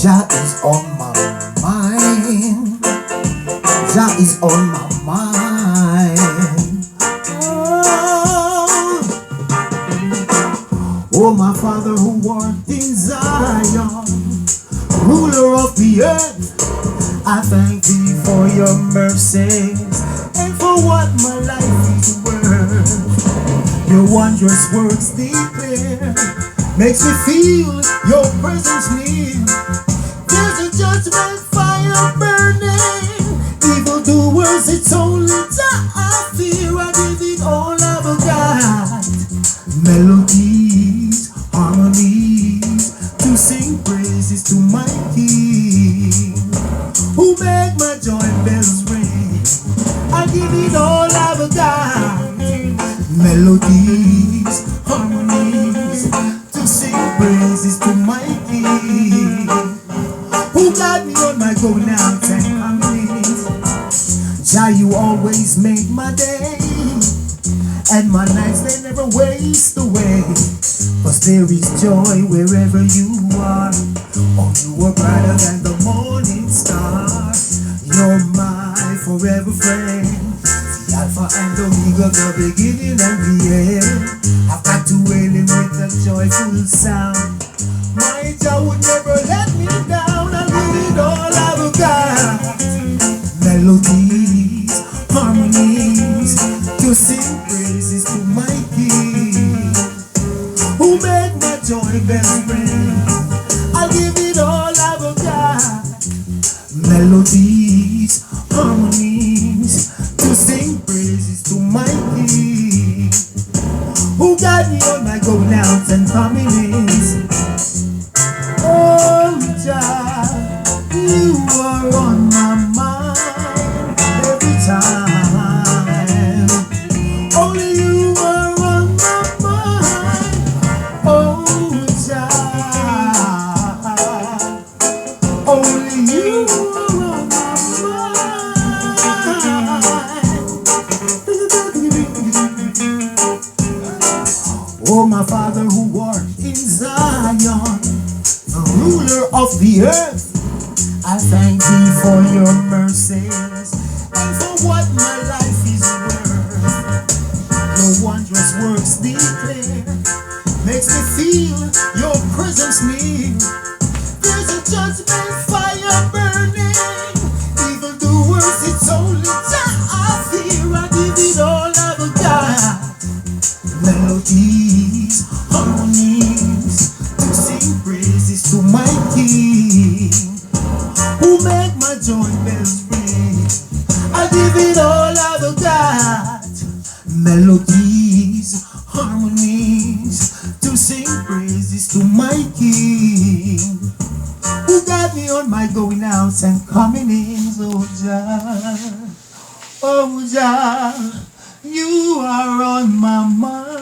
Jah is on my mind. Jah is on my mind. Oh, my Father who art in Zion, ruler of the earth, I thank thee for your mercy and for what my life is worth. Your wondrous works declare, makes me feel your presence near. There's a judgment fire burning, evildoers, it's only Jah I fear. I give it all I've got. Melodies, harmonies, to sing praises to my King, who make my joy bells ring. I give it all I've got. Melodies, harmonies, to sing praises to my King, who got me on my go now and comings. Jah, you always make my day, and my nights they never waste away. 'Cause there is joy wherever you are. Oh, you are brighter than the morning star. You're my forever friend, the Alpha and Omega, the beginning and the end. I've got to hail him with a joyful sound. My Jah would never let me down. I'll give it all I've got. Melodies, harmonies, to sing praises to my King, who made my joy bells ring. I'll give it all I've got. Melodies, harmonies, to sing praises to my King, who got me on my going outs and coming ins. Oh, Jah, you are on my mind every time. Only you are on my mind. Oh, Jah, only you are on my mind. Oh, my Father who art in Zion, the ruler of the earth, I thank thee for your mercies and for what my life is worth. Your wondrous works declare, makes me feel your presence near. There's a judgment fire burning, evildoers, it's only Jah I fear. I give it all I've got. Melodies, harmonies, to sing praises to my King, who make my joy bells ring. I give it all I've got. Melodies, harmonies, to sing praises to my King, who got me on my going outs and coming ins. Oh, Jah, oh, Jah, you are on my mind.